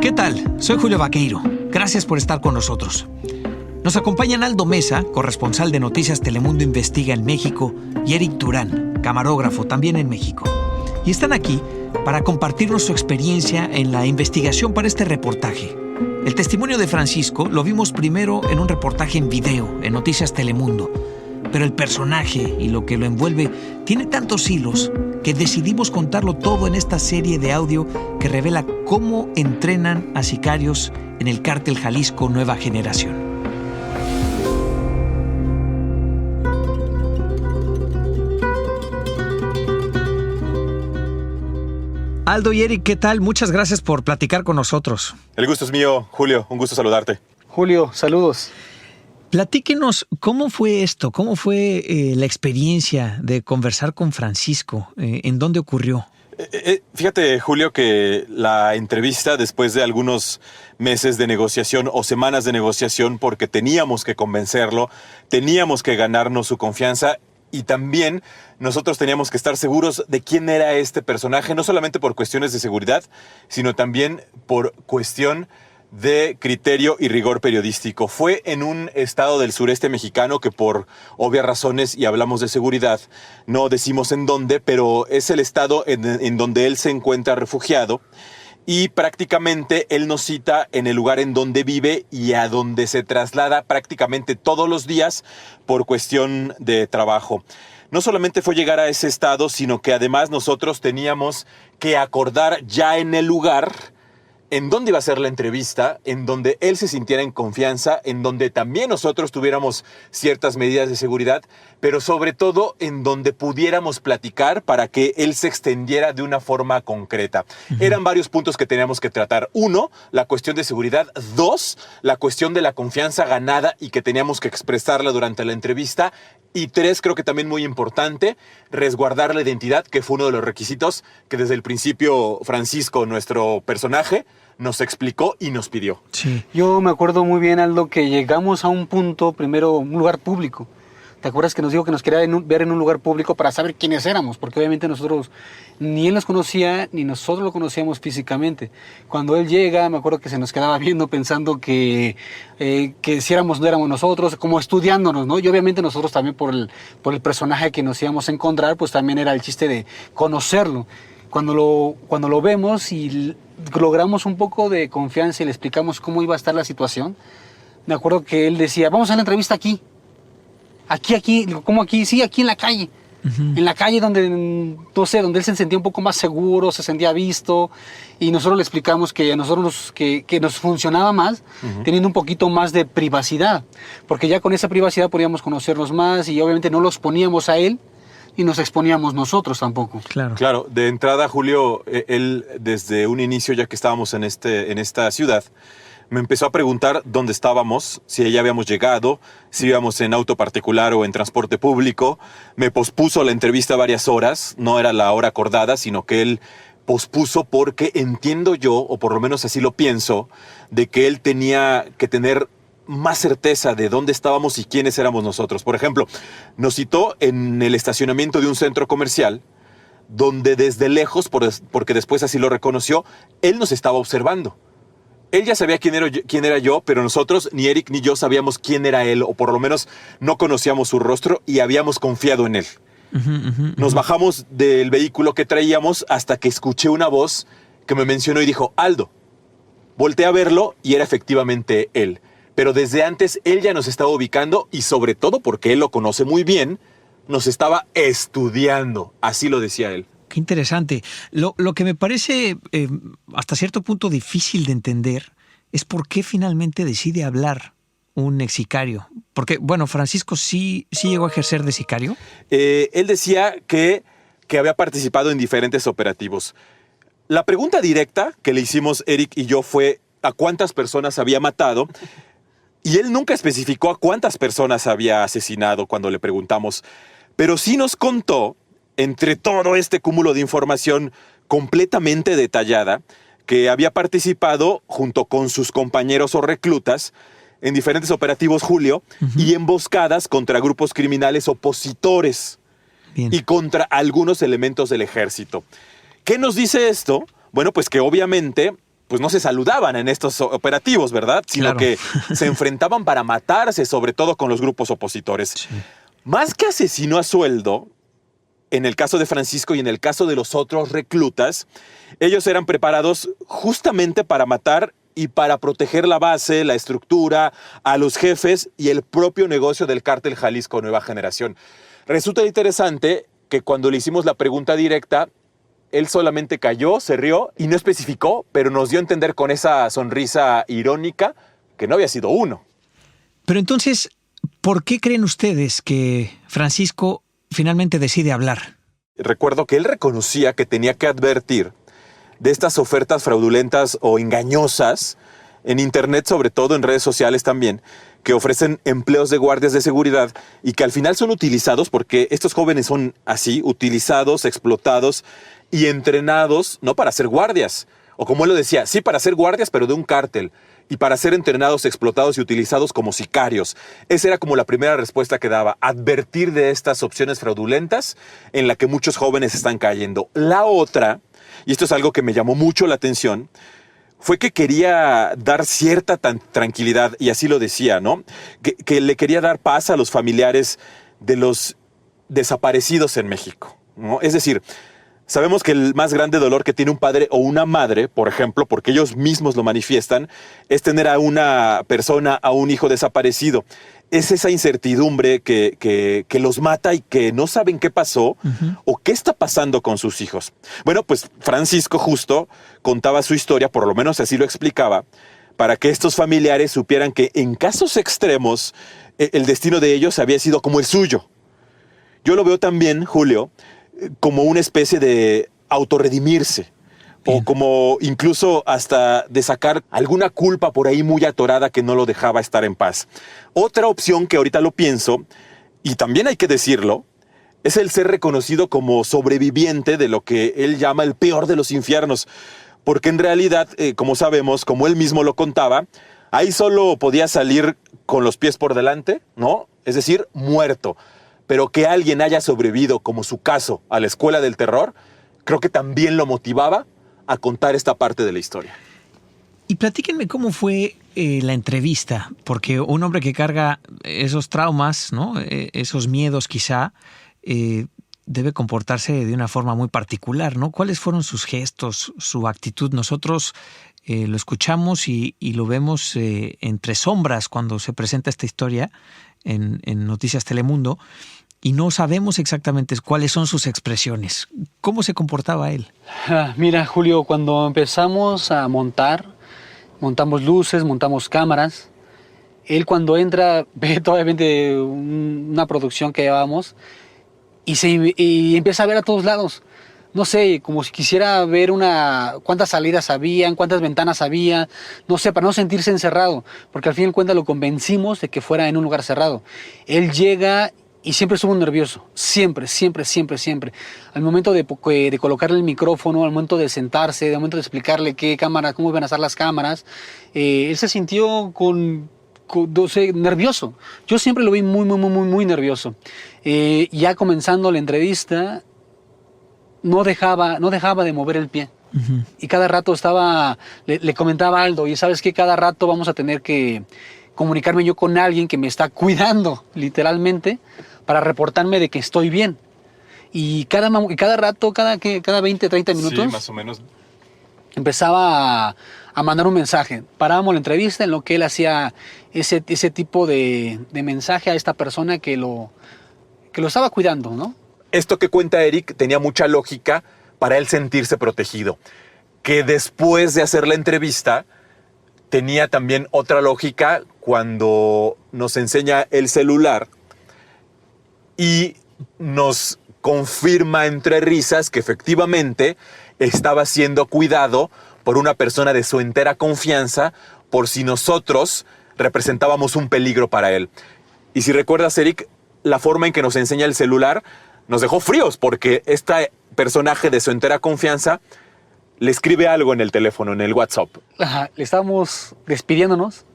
¿Qué tal? Soy Julio Vaqueiro. Gracias por estar con nosotros. Nos acompañan Aldo Mesa, corresponsal de Noticias Telemundo Investiga en México, y Eric Durán, camarógrafo también en México. Y están aquí para compartirnos su experiencia en la investigación para este reportaje. El testimonio de Francisco lo vimos primero en un reportaje en video, en Noticias Telemundo. Pero el personaje y lo que lo envuelve tiene tantos hilos que decidimos contarlo todo en esta serie de audio que revela cómo entrenan a sicarios en el Cártel Jalisco Nueva Generación. Aldo y Eric, ¿qué tal? Muchas gracias por platicar con nosotros. El gusto es mío, Julio. Un gusto saludarte. Julio, saludos. Platíquenos, ¿cómo fue esto? ¿Cómo fue la experiencia de conversar con Francisco? ¿En dónde ocurrió? Fíjate, Julio, que la entrevista, después de algunos meses de negociación o semanas de negociación, porque teníamos que convencerlo, teníamos que ganarnos su confianza y también nosotros teníamos que estar seguros de quién era este personaje, no solamente por cuestiones de seguridad, sino también por cuestión de criterio y rigor periodístico. Fue en un estado del sureste mexicano que por obvias razones, y hablamos de seguridad, no decimos en dónde, pero es el estado en donde él se encuentra refugiado y prácticamente él nos cita en el lugar en donde vive y a donde se traslada prácticamente todos los días por cuestión de trabajo. No solamente fue llegar a ese estado, sino que además nosotros teníamos que acordar ya en el lugar en dónde iba a ser la entrevista, en donde él se sintiera en confianza, en donde también nosotros tuviéramos ciertas medidas de seguridad, pero sobre todo en donde pudiéramos platicar para que él se extendiera de una forma concreta. Eran varios puntos que teníamos que tratar. 1, la cuestión de seguridad. 2, la cuestión de la confianza ganada y que teníamos que expresarla durante la entrevista. Y 3, creo que también muy importante, resguardar la identidad, que fue uno de los requisitos que desde el principio Francisco, nuestro personaje, nos explicó y nos pidió. Sí. Yo me acuerdo muy bien, Aldo, que llegamos a un punto, primero, un lugar público. ¿Te acuerdas que nos dijo que nos quería ver en un lugar público para saber quiénes éramos? Porque obviamente nosotros, ni él nos conocía, ni nosotros lo conocíamos físicamente. Cuando él llega, me acuerdo que se nos quedaba viendo pensando que si éramos, no éramos nosotros, como estudiándonos, ¿no? Y obviamente nosotros también por el personaje que nos íbamos a encontrar, pues también era el chiste de conocerlo. Cuando lo vemos y logramos un poco de confianza y le explicamos cómo iba a estar la situación, me acuerdo que él decía, vamos a la entrevista aquí. Aquí, ¿cómo aquí? Sí, aquí en la calle. En la calle donde, no sé, donde él se sentía un poco más seguro, se sentía visto. Y nosotros le explicamos que a nosotros que nos funcionaba más teniendo un poquito más de privacidad. Porque ya con esa privacidad podíamos conocernos más y obviamente no los poníamos a él y nos exponíamos nosotros tampoco. Claro, de entrada, Julio, él desde un inicio, ya que estábamos en esta ciudad, me empezó a preguntar dónde estábamos, si ya habíamos llegado, si íbamos en auto particular o en transporte público. Me pospuso la entrevista varias horas, no era la hora acordada, sino que él pospuso porque entiendo yo, o por lo menos así lo pienso, de que él tenía que tener más certeza de dónde estábamos y quiénes éramos nosotros. Por ejemplo, nos citó en el estacionamiento de un centro comercial, donde desde lejos, porque después así lo reconoció, él nos estaba observando. Él ya sabía quién era yo, pero nosotros, ni Eric ni yo, sabíamos quién era él, o por lo menos no conocíamos su rostro y habíamos confiado en él. Nos bajamos del vehículo que traíamos hasta que escuché una voz que me mencionó y dijo, Aldo. Volteé a verlo y era efectivamente él. Pero desde antes él ya nos estaba ubicando y sobre todo porque él lo conoce muy bien, nos estaba estudiando. Así lo decía él. Qué interesante. Lo que me parece hasta cierto punto difícil de entender es por qué finalmente decide hablar un ex sicario. Porque, bueno, Francisco sí llegó a ejercer de sicario. Él decía que había participado en diferentes operativos. La pregunta directa que le hicimos Eric y yo fue ¿a cuántas personas había matado? Y él nunca especificó a cuántas personas había asesinado cuando le preguntamos. Pero sí nos contó, entre todo este cúmulo de información completamente detallada, que había participado junto con sus compañeros o reclutas en diferentes operativos, Julio, y emboscadas contra grupos criminales opositores y contra algunos elementos del ejército. ¿Qué nos dice esto? Bueno, pues que obviamente pues no se saludaban en estos operativos, ¿verdad? Sino Claro. que se enfrentaban para matarse, sobre todo con los grupos opositores. Sí. Más que asesino a sueldo, en el caso de Francisco y en el caso de los otros reclutas, ellos eran preparados justamente para matar y para proteger la base, la estructura, a los jefes y el propio negocio del cártel Jalisco Nueva Generación. Resulta interesante que cuando le hicimos la pregunta directa, él solamente cayó, se rió y no especificó, pero nos dio a entender con esa sonrisa irónica que no había sido uno. Pero entonces, ¿por qué creen ustedes que Francisco finalmente decide hablar? Recuerdo que él reconocía que tenía que advertir de estas ofertas fraudulentas o engañosas en internet, sobre todo en redes sociales también, que ofrecen empleos de guardias de seguridad y que al final son utilizados, porque estos jóvenes son así, utilizados, explotados y entrenados, no para ser guardias, o como él lo decía, sí para ser guardias, pero de un cártel, y para ser entrenados, explotados y utilizados como sicarios. Esa era como la primera respuesta que daba, advertir de estas opciones fraudulentas en la que muchos jóvenes están cayendo. La otra, y esto es algo que me llamó mucho la atención, fue que quería dar cierta tranquilidad, y así lo decía, ¿no? Que le quería dar paz a los familiares de los desaparecidos en México, ¿no? Es decir, sabemos que el más grande dolor que tiene un padre o una madre, por ejemplo, porque ellos mismos lo manifiestan, es tener a una persona, a un hijo desaparecido. Es esa incertidumbre que los mata y que no saben qué pasó o qué está pasando con sus hijos. Bueno, pues Francisco justo contaba su historia, por lo menos así lo explicaba, para que estos familiares supieran que en casos extremos el destino de ellos había sido como el suyo. Yo lo veo también, Julio, como una especie de autorredimirse. O como incluso hasta de sacar alguna culpa por ahí muy atorada que no lo dejaba estar en paz. Otra opción que ahorita lo pienso, y también hay que decirlo, es el ser reconocido como sobreviviente de lo que él llama el peor de los infiernos. Porque en realidad, como sabemos, como él mismo lo contaba, ahí solo podía salir con los pies por delante, ¿no? Es decir, muerto. Pero que alguien haya sobrevivido, como su caso, a la escuela del terror, creo que también lo motivaba a contar esta parte de la historia. Y platíquenme cómo fue la entrevista, porque un hombre que carga esos traumas, ¿no? Esos miedos quizá, debe comportarse de una forma muy particular, ¿no? ¿Cuáles fueron sus gestos, su actitud? Nosotros lo escuchamos y lo vemos entre sombras cuando se presenta esta historia en Noticias Telemundo, y no sabemos exactamente cuáles son sus expresiones. ¿Cómo se comportaba él? Mira, Julio, cuando empezamos a montamos luces, montamos cámaras. Él cuando entra ve todavía una producción que llevábamos y empieza a ver a todos lados. No sé, como si quisiera ver cuántas salidas habían, cuántas ventanas había, no sé, para no sentirse encerrado, porque al fin y al cabo lo convencimos de que fuera en un lugar cerrado. Él llega y siempre estuvo nervioso, siempre. Al momento de colocarle el micrófono, al momento de sentarse, al momento de explicarle cómo iban a estar las cámaras, él se sintió nervioso. Yo siempre lo vi muy nervioso. Ya comenzando la entrevista, no dejaba de mover el pie. Uh-huh. Y cada rato le comentaba a Aldo, y ¿sabes qué? Cada rato vamos a tener que comunicarme yo con alguien que me está cuidando, literalmente, para reportarme de que estoy bien. Y cada rato, cada 20, 30 minutos, sí, más o menos, empezaba a mandar un mensaje. Parábamos la entrevista en lo que él hacía ese tipo de mensaje a esta persona que lo estaba cuidando, ¿no? Esto que cuenta Eric tenía mucha lógica para él sentirse protegido. Que después de hacer la entrevista, tenía también otra lógica cuando nos enseña el celular y nos confirma entre risas que efectivamente estaba siendo cuidado por una persona de su entera confianza por si nosotros representábamos un peligro para él. Y si recuerdas, Eric, la forma en que nos enseña el celular nos dejó fríos porque este personaje de su entera confianza le escribe algo en el teléfono, en el WhatsApp. Ajá, le estábamos despidiéndonos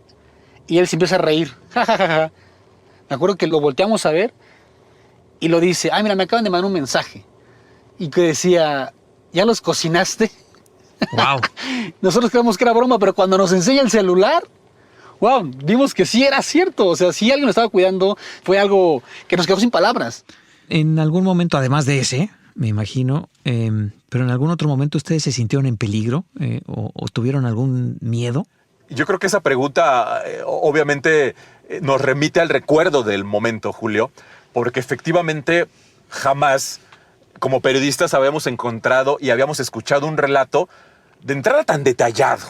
y él se empieza a reír. Me acuerdo que lo volteamos a ver y lo dice, mira, me acaban de mandar un mensaje. Y que decía, ¿ya los cocinaste? Wow. Nosotros creíamos que era broma, pero cuando nos enseña el celular, wow, vimos que sí era cierto. O sea, sí alguien lo estaba cuidando, fue algo que nos quedó sin palabras. En algún momento, además de ese, me imagino, pero en algún otro momento ustedes se sintieron en peligro o tuvieron algún miedo. Yo creo que esa pregunta obviamente nos remite al recuerdo del momento, Julio, porque efectivamente jamás como periodistas habíamos encontrado y habíamos escuchado un relato de entrada tan detallado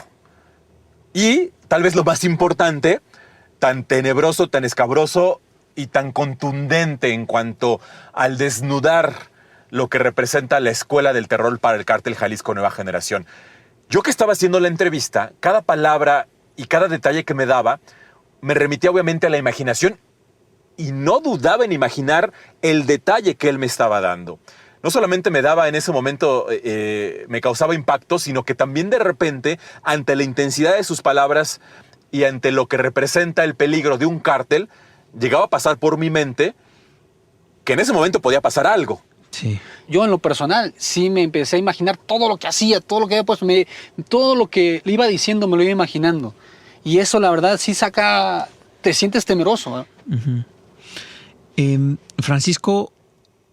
y, tal vez lo más importante, tan tenebroso, tan escabroso y tan contundente en cuanto al desnudar lo que representa la escuela del terror para el Cártel Jalisco Nueva Generación. Yo que estaba haciendo la entrevista, cada palabra y cada detalle que me daba me remitía obviamente a la imaginación y no dudaba en imaginar el detalle que él me estaba dando. No solamente me daba en ese momento, me causaba impacto, sino que también de repente, ante la intensidad de sus palabras y ante lo que representa el peligro de un cártel, llegaba a pasar por mi mente que en ese momento podía pasar algo. Sí. Yo en lo personal sí me empecé a imaginar todo lo que hacía, todo lo que había puesto, todo lo que le iba diciendo me lo iba imaginando. Y eso la verdad sí saca, te sientes temeroso. Francisco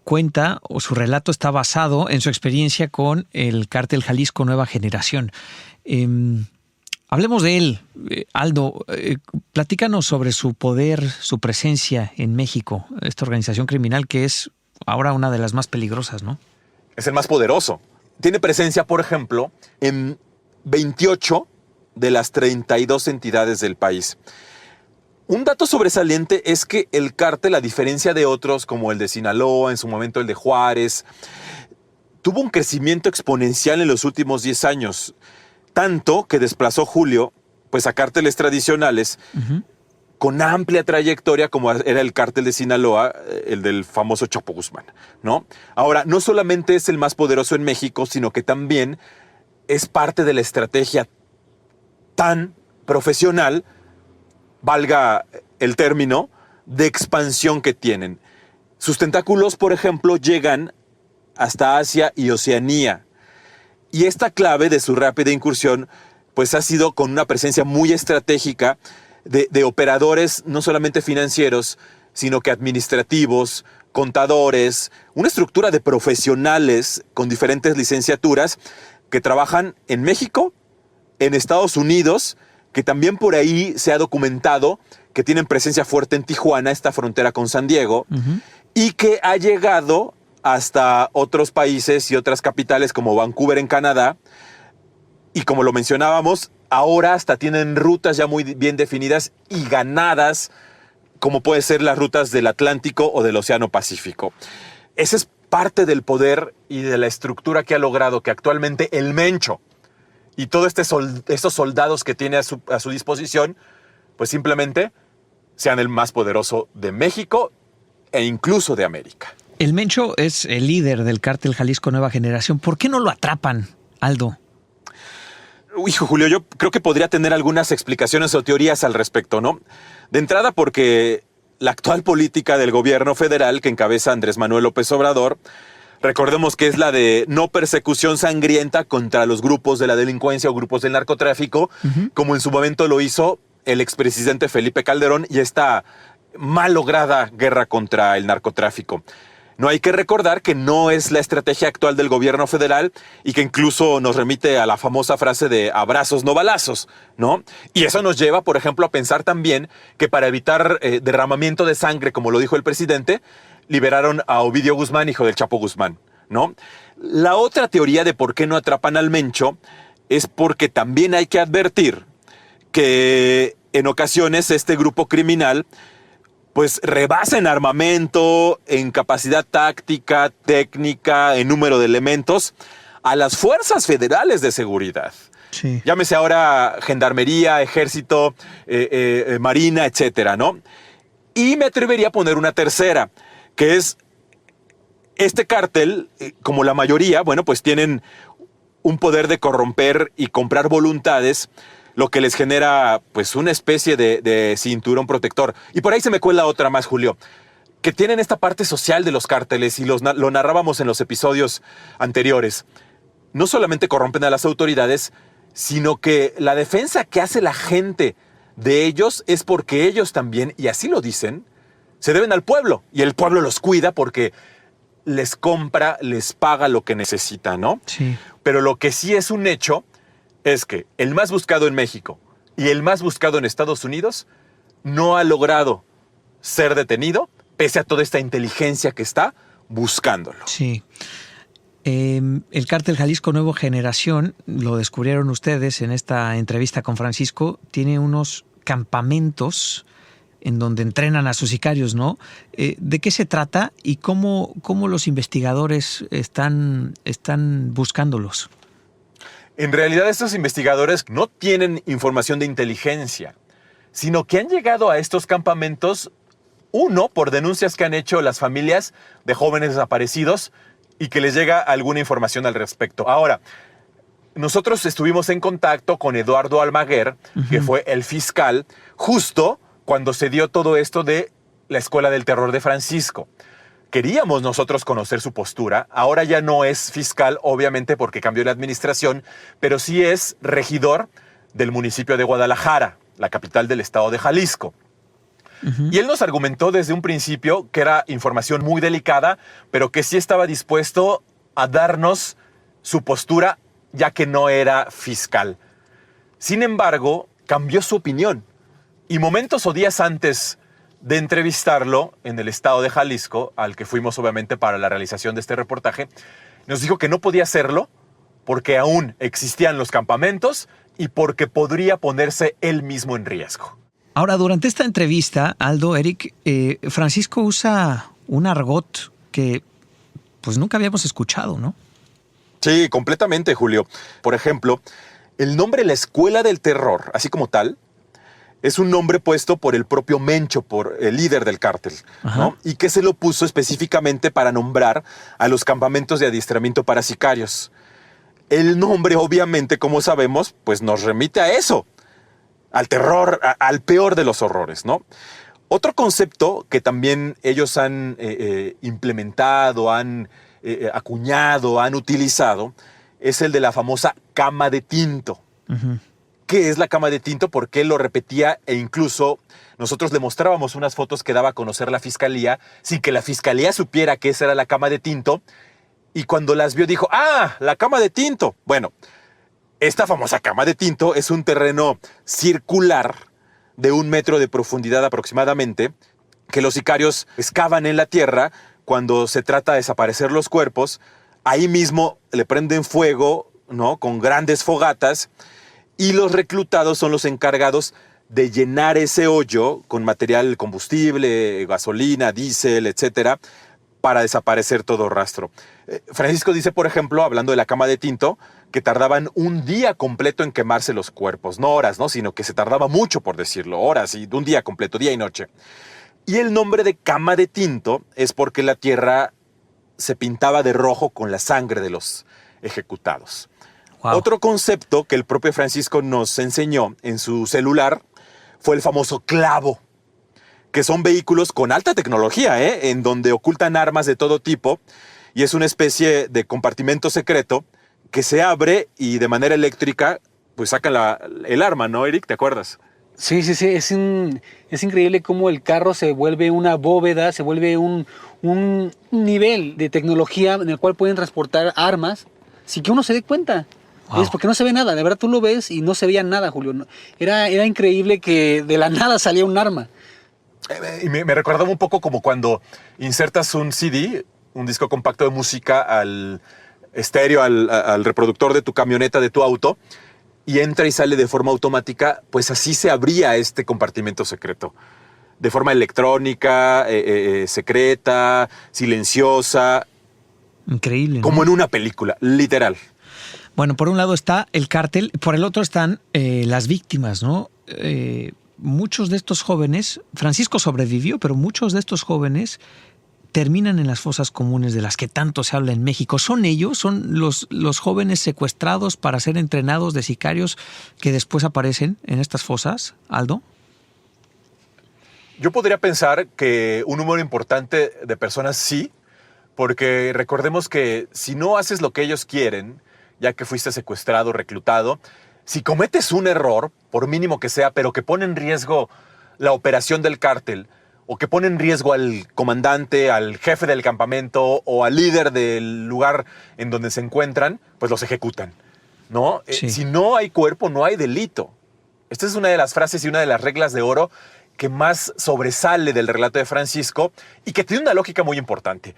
cuenta, o su relato está basado en su experiencia con el Cártel Jalisco Nueva Generación. Hablemos de él, Aldo. Platícanos sobre su poder, su presencia en México, esta organización criminal que es ahora una de las más peligrosas, ¿no? Es el más poderoso. Tiene presencia, por ejemplo, en 28 de las 32 entidades del país. Un dato sobresaliente es que el cártel, a diferencia de otros como el de Sinaloa, en su momento el de Juárez, tuvo un crecimiento exponencial en los últimos 10 años, tanto que desplazó, Julio, pues a cárteles tradicionales con amplia trayectoria como era el cártel de Sinaloa, el del famoso Chapo Guzmán, ¿no? Ahora, no solamente es el más poderoso en México, sino que también es parte de la estrategia tan profesional, valga el término, de expansión que tienen. Sus tentáculos, por ejemplo, llegan hasta Asia y Oceanía. Y esta clave de su rápida incursión, pues ha sido con una presencia muy estratégica de operadores no solamente financieros, sino que administrativos, contadores, una estructura de profesionales con diferentes licenciaturas que trabajan en México, en Estados Unidos, que también por ahí se ha documentado que tienen presencia fuerte en Tijuana, esta frontera con San Diego, y que ha llegado hasta otros países y otras capitales como Vancouver en Canadá, y como lo mencionábamos, ahora hasta tienen rutas ya muy bien definidas y ganadas, como puede ser las rutas del Atlántico o del Océano Pacífico. Ese es parte del poder y de la estructura que ha logrado que actualmente el Mencho y todos estos soldados que tiene a su disposición, pues simplemente sean el más poderoso de México e incluso de América. El Mencho es el líder del Cártel Jalisco Nueva Generación. ¿Por qué no lo atrapan, Aldo? Hijo Julio, yo creo que podría tener algunas explicaciones o teorías al respecto, ¿no? De entrada porque la actual política del gobierno federal que encabeza Andrés Manuel López Obrador, recordemos que es la de no persecución sangrienta contra los grupos de la delincuencia o grupos del narcotráfico, como en su momento lo hizo el expresidente Felipe Calderón y esta mal lograda guerra contra el narcotráfico. No hay que recordar que no es la estrategia actual del gobierno federal y que incluso nos remite a la famosa frase de abrazos no balazos, ¿no? Y eso nos lleva, por ejemplo, a pensar también que para evitar derramamiento de sangre, como lo dijo el presidente, liberaron a Ovidio Guzmán, hijo del Chapo Guzmán, ¿no? La otra teoría de por qué no atrapan al Mencho es porque también hay que advertir que en ocasiones este grupo criminal pues rebasa en armamento, en capacidad táctica, técnica, en número de elementos a las fuerzas federales de seguridad. Sí. Llámese ahora Gendarmería, Ejército, Marina, etcétera, ¿no? Y me atrevería a poner una tercera, que es este cártel, como la mayoría, bueno, pues tienen un poder de corromper y comprar voluntades, lo que les genera pues una especie de cinturón protector. Y por ahí se me cuela otra más, Julio, que tienen esta parte social de los cárteles y lo narrábamos en los episodios anteriores. no solamente corrompen a las autoridades, sino que la defensa que hace la gente de ellos es porque ellos también, y así lo dicen, se deben al pueblo. Y el pueblo los cuida porque les compra, les paga lo que necesitan, ¿no? Sí. Pero lo que sí es un hecho es que el más buscado en México y el más buscado en Estados Unidos no ha logrado ser detenido, pese a toda esta inteligencia que está buscándolo. Sí. El cártel Jalisco Nuevo Generación, lo descubrieron ustedes en esta entrevista con Francisco, tiene unos campamentos en donde entrenan a sus sicarios, ¿no? ¿De qué se trata y cómo los investigadores están buscándolos? En realidad, estos investigadores no tienen información de inteligencia, sino que han llegado a estos campamentos, uno, por denuncias que han hecho las familias de jóvenes desaparecidos y que les llega alguna información al respecto. Ahora, nosotros estuvimos en contacto con Eduardo Almaguer, que fue el fiscal, justo cuando se dio todo esto de la Escuela del Terror de Francisco. Queríamos nosotros conocer su postura. Ahora ya no es fiscal, obviamente, porque cambió la administración, pero sí es regidor del municipio de Guadalajara, la capital del estado de Jalisco. Y él nos argumentó desde un principio que era información muy delicada, pero que sí estaba dispuesto a darnos su postura, ya que no era fiscal. Sin embargo, cambió su opinión. Y momentos o días antes de entrevistarlo en el estado de Jalisco, al que fuimos obviamente para la realización de este reportaje, nos dijo que no podía hacerlo porque aún existían los campamentos y porque podría ponerse él mismo en riesgo. Ahora, durante esta entrevista, Aldo, Eric, Francisco usa un argot que pues nunca habíamos escuchado, ¿no? Sí, completamente, Julio. Por ejemplo, el nombre La Escuela del Terror, así como tal, es un nombre puesto por el propio Mencho, por el líder del cártel, ¿no? Y que se lo puso específicamente para nombrar a los campamentos de adiestramiento para sicarios. El nombre, obviamente, como sabemos, pues nos remite a eso, al terror, al peor de los horrores, ¿no? Otro concepto que también ellos han implementado, han acuñado, han utilizado, es el de la famosa cama de tinto. ¿Qué es la cama de tinto? Porque él lo repetía e incluso nosotros le mostrábamos unas fotos que daba a conocer la fiscalía sin que la fiscalía supiera que esa era la cama de tinto, y cuando las vio dijo, ¡ah, la cama de tinto! Bueno, esta famosa cama de tinto es un terreno circular de 1 metro de profundidad aproximadamente, que los sicarios excavan en la tierra cuando se trata de desaparecer los cuerpos. Ahí mismo le prenden fuego, ¿no?, con grandes fogatas, y los reclutados son los encargados de llenar ese hoyo con material combustible, gasolina, diésel, etcétera, para desaparecer todo rastro. Francisco dice, por ejemplo, hablando de la cama de tinto, que tardaban 1 día completo en quemarse los cuerpos, no horas, ¿no?, sino que se tardaba mucho, por decirlo, horas, y 1 día completo, día y noche. Y el nombre de cama de tinto es porque la tierra se pintaba de rojo con la sangre de los ejecutados. Wow. Otro concepto que el propio Francisco nos enseñó en su celular fue el famoso clavo, que son vehículos con alta tecnología, en donde ocultan armas de todo tipo, y es una especie de compartimento secreto que se abre y de manera eléctrica pues sacan el arma, ¿no, Eric? ¿Te acuerdas? Sí. Es increíble cómo el carro se vuelve una bóveda, se vuelve un nivel de tecnología en el cual pueden transportar armas sin que uno se dé cuenta. Wow. Es porque no se ve nada, de verdad tú lo ves y no se veía nada, Julio. Era increíble que de la nada salía un arma. Y me recordaba un poco como cuando insertas un CD, un disco compacto de música, al estéreo, al reproductor de tu camioneta, de tu auto, y entra y sale de forma automática. Pues así se abría este compartimento secreto, de forma electrónica, secreta, silenciosa. Increíble, ¿no? Como en una película, literal. Bueno, por un lado está el cártel, por el otro están las víctimas, ¿no? Muchos de estos jóvenes, Francisco sobrevivió, pero muchos de estos jóvenes terminan en las fosas comunes de las que tanto se habla en México. ¿Son ellos? ¿Son los jóvenes secuestrados para ser entrenados de sicarios que después aparecen en estas fosas, Aldo? Yo podría pensar que un número importante de personas sí, porque recordemos que si no haces lo que ellos quieren, ya que fuiste secuestrado, reclutado, si cometes un error, por mínimo que sea, pero que pone en riesgo la operación del cártel, o que pone en riesgo al comandante, al jefe del campamento o al líder del lugar en donde se encuentran, pues los ejecutan, ¿no? Sí. Si no hay cuerpo, no hay delito. Esta es una de las frases y una de las reglas de oro que más sobresale del relato de Francisco y que tiene una lógica muy importante.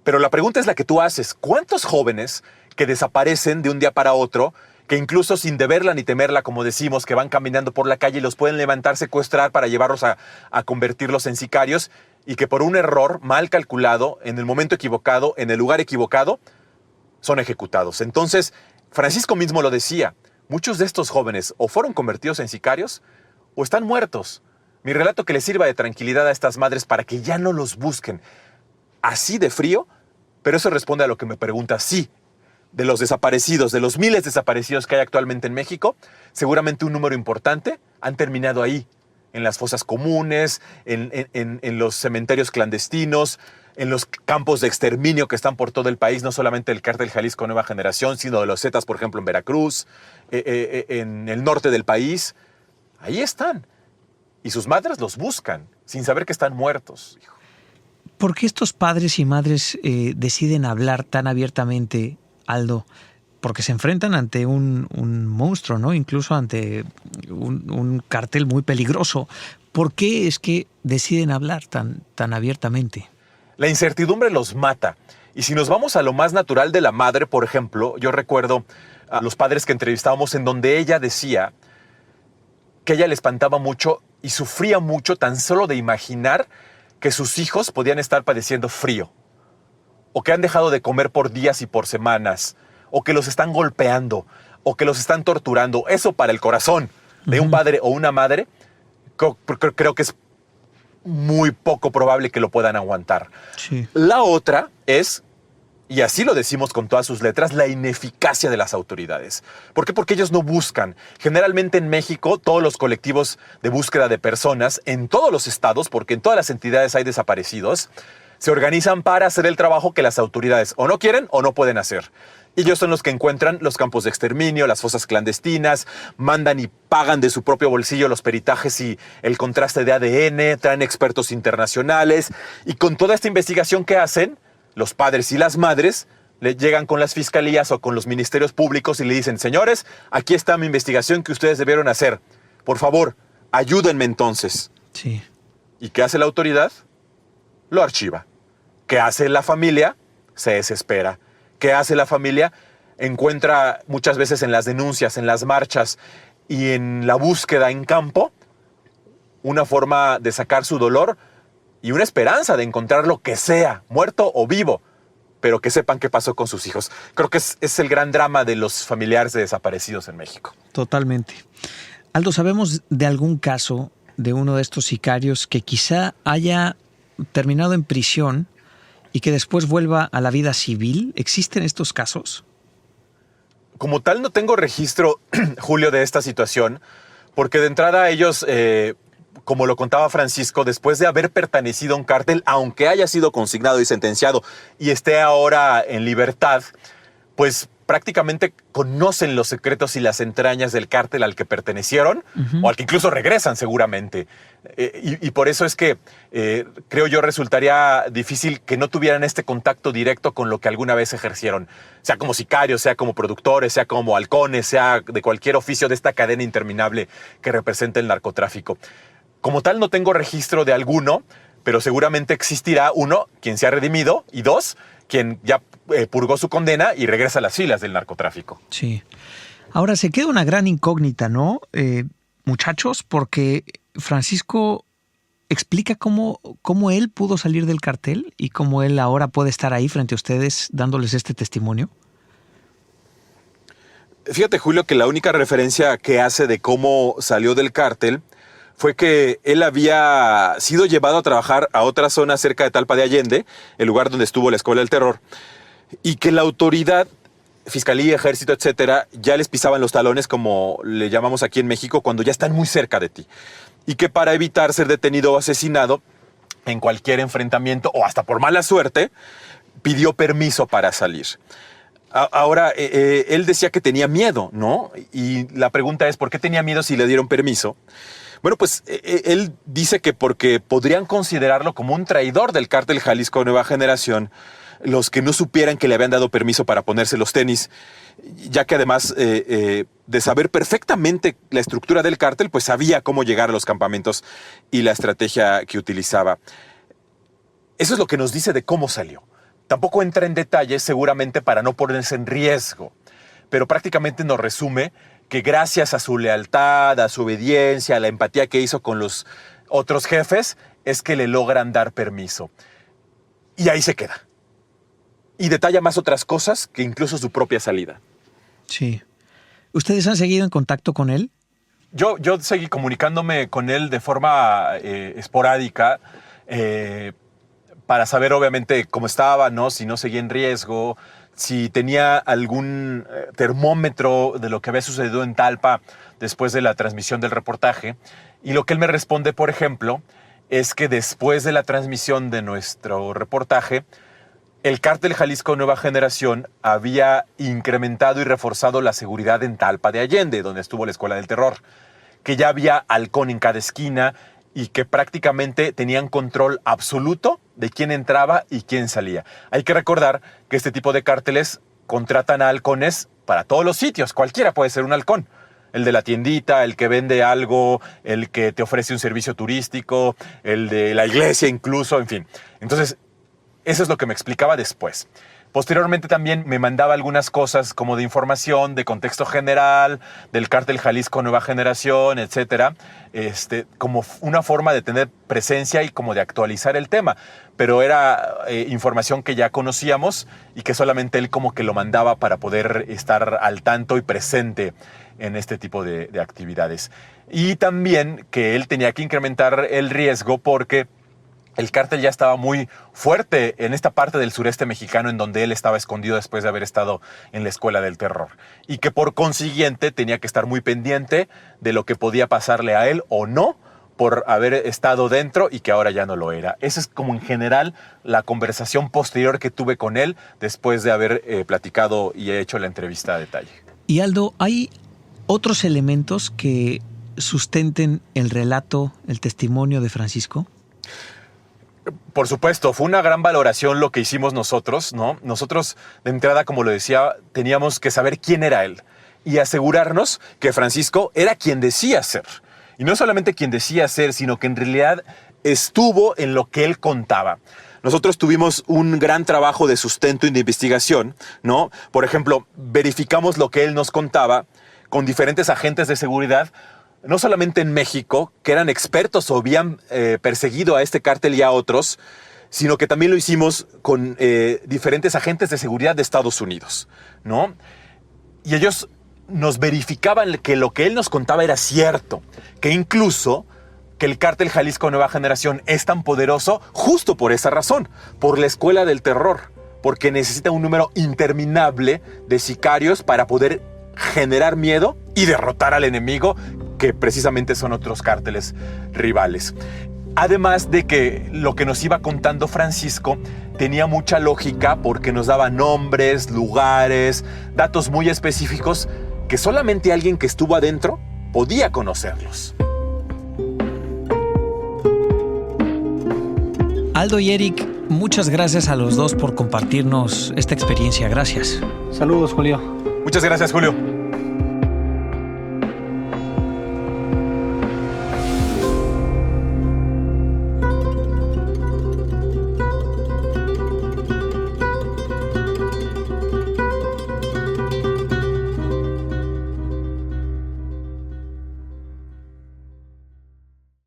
Pero la pregunta es la que tú haces. ¿Cuántos jóvenes que desaparecen de un día para otro, que incluso sin deberla ni temerla, como decimos, que van caminando por la calle y los pueden levantar, secuestrar para llevarlos a convertirlos en sicarios, y que por un error mal calculado, en el momento equivocado, en el lugar equivocado, son ejecutados? Entonces, Francisco mismo lo decía, muchos de estos jóvenes o fueron convertidos en sicarios o están muertos. Mi relato que les sirva de tranquilidad a estas madres para que ya no los busquen. Así de frío, pero eso responde a lo que me preguntas. Sí, de los desaparecidos, de los miles de desaparecidos que hay actualmente en México, seguramente un número importante han terminado ahí, en las fosas comunes, en los cementerios clandestinos, en los campos de exterminio que están por todo el país, no solamente del Cártel Jalisco Nueva Generación, sino de los Zetas, por ejemplo, en Veracruz, en el norte del país. Ahí están. Y sus madres los buscan, sin saber que están muertos. ¿Por qué estos padres y madres deciden hablar tan abiertamente, Aldo? Porque se enfrentan ante un monstruo, ¿no? Incluso ante un cartel muy peligroso. ¿Por qué es que deciden hablar tan abiertamente? La incertidumbre los mata. Y si nos vamos a lo más natural de la madre, por ejemplo, yo recuerdo a los padres que entrevistábamos en donde ella decía que ella le espantaba mucho y sufría mucho tan solo de imaginar que sus hijos podían estar padeciendo frío, o que han dejado de comer por días y por semanas, o que los están golpeando, o que los están torturando. Eso para el corazón de un padre o una madre, creo que es muy poco probable que lo puedan aguantar. Sí. La otra es, y así lo decimos con todas sus letras, la ineficacia de las autoridades. ¿Por qué? Porque ellos no buscan. Generalmente en México, todos los colectivos de búsqueda de personas, en todos los estados, porque en todas las entidades hay desaparecidos, se organizan para hacer el trabajo que las autoridades o no quieren o no pueden hacer. Y ellos son los que encuentran los campos de exterminio, las fosas clandestinas, mandan y pagan de su propio bolsillo los peritajes y el contraste de ADN, traen expertos internacionales, y con toda esta investigación que hacen, los padres y las madres le llegan con las fiscalías o con los ministerios públicos y le dicen: señores, aquí está mi investigación que ustedes debieron hacer. Por favor, ayúdenme entonces. Sí. ¿Y qué hace la autoridad? Lo archiva. ¿Qué hace la familia? Se desespera. ¿Qué hace la familia? Encuentra muchas veces en las denuncias, en las marchas y en la búsqueda en campo una forma de sacar su dolor y una esperanza de encontrar lo que sea, muerto o vivo, pero que sepan qué pasó con sus hijos. Creo que es el gran drama de los familiares de desaparecidos en México. Totalmente. Aldo, ¿sabemos de algún caso de uno de estos sicarios que quizá haya terminado en prisión y que después vuelva a la vida civil? ¿Existen estos casos? Como tal, no tengo registro, Julio, de esta situación, porque de entrada ellos, como lo contaba Francisco, después de haber pertenecido a un cártel, aunque haya sido consignado y sentenciado y esté ahora en libertad, pues prácticamente conocen los secretos y las entrañas del cártel al que pertenecieron, o al que incluso regresan seguramente. Y por eso es que creo yo resultaría difícil que no tuvieran este contacto directo con lo que alguna vez ejercieron, sea como sicarios, sea como productores, sea como halcones, sea de cualquier oficio de esta cadena interminable que representa el narcotráfico. Como tal, no tengo registro de alguno, pero seguramente existirá uno, quien se ha redimido, y dos, quien ya purgó su condena y regresa a las filas del narcotráfico. Sí. Ahora se queda una gran incógnita, ¿no, muchachos? Porque Francisco explica cómo él pudo salir del cartel y cómo él ahora puede estar ahí frente a ustedes dándoles este testimonio. Fíjate, Julio, que la única referencia que hace de cómo salió del cártel fue que él había sido llevado a trabajar a otra zona cerca de Talpa de Allende, el lugar donde estuvo la Escuela del Terror, y que la autoridad, fiscalía, ejército, etcétera, ya les pisaban los talones, como le llamamos aquí en México, cuando ya están muy cerca de ti. Y que para evitar ser detenido o asesinado en cualquier enfrentamiento, o hasta por mala suerte, pidió permiso para salir. Ahora, él decía que tenía miedo, ¿no? Y la pregunta es, ¿por qué tenía miedo si le dieron permiso? Bueno, pues él dice que porque podrían considerarlo como un traidor del cártel Jalisco Nueva Generación, los que no supieran que le habían dado permiso para ponerse los tenis, ya que además de saber perfectamente la estructura del cártel, pues sabía cómo llegar a los campamentos y la estrategia que utilizaba. Eso es lo que nos dice de cómo salió. Tampoco entra en detalles, seguramente para no ponerse en riesgo, pero prácticamente nos resume que gracias a su lealtad, a su obediencia, a la empatía que hizo con los otros jefes, es que le logran dar permiso. Y ahí se queda. Y detalla más otras cosas que incluso su propia salida. Sí. ¿Ustedes han seguido en contacto con él? Yo seguí comunicándome con él de forma esporádica, para saber obviamente cómo estaba, ¿no? Si no seguía en riesgo, si tenía algún termómetro de lo que había sucedido en Talpa después de la transmisión del reportaje. Y lo que él me responde, por ejemplo, es que después de la transmisión de nuestro reportaje, el cártel Jalisco Nueva Generación había incrementado y reforzado la seguridad en Talpa de Allende, donde estuvo la Escuela del Terror, que ya había halcón en cada esquina y que prácticamente tenían control absoluto de quién entraba y quién salía. Hay que recordar que este tipo de cárteles contratan a halcones para todos los sitios. Cualquiera puede ser un halcón. El de la tiendita, el que vende algo, el que te ofrece un servicio turístico, el de la iglesia incluso, en fin. Entonces, eso es lo que me explicaba después. Posteriormente también me mandaba algunas cosas como de información, de contexto general, del cártel Jalisco Nueva Generación, etcétera, como una forma de tener presencia y como de actualizar el tema. Pero era información que ya conocíamos y que solamente él como que lo mandaba para poder estar al tanto y presente en este tipo de actividades. Y también que él tenía que incrementar el riesgo porque el cártel ya estaba muy fuerte en esta parte del sureste mexicano en donde él estaba escondido después de haber estado en la Escuela del Terror. Y que por consiguiente tenía que estar muy pendiente de lo que podía pasarle a él o no por haber estado dentro y que ahora ya no lo era. Esa es como en general la conversación posterior que tuve con él después de haber platicado y hecho la entrevista a detalle. Y Aldo, ¿hay otros elementos que sustenten el relato, el testimonio de Francisco? Por supuesto, fue una gran valoración lo que hicimos nosotros, ¿no? Nosotros, de entrada, como lo decía, teníamos que saber quién era él y asegurarnos que Francisco era quien decía ser. Y no solamente quien decía ser, sino que en realidad estuvo en lo que él contaba. Nosotros tuvimos un gran trabajo de sustento y de investigación, ¿no? Por ejemplo, verificamos lo que él nos contaba con diferentes agentes de seguridad, no solamente en México, que eran expertos o habían perseguido a este cártel y a otros, sino que también lo hicimos con diferentes agentes de seguridad de Estados Unidos, ¿no? Y ellos nos verificaban que lo que él nos contaba era cierto, que incluso que el cártel Jalisco Nueva Generación es tan poderoso justo por esa razón, por la Escuela del Terror, porque necesita un número interminable de sicarios para poder generar miedo y derrotar al enemigo, que precisamente son otros cárteles rivales. Además de que lo que nos iba contando Francisco tenía mucha lógica porque nos daba nombres, lugares, datos muy específicos que solamente alguien que estuvo adentro podía conocerlos. Aldo y Eric, muchas gracias a los dos por compartirnos esta experiencia. Gracias. Saludos, Julio. Muchas gracias, Julio.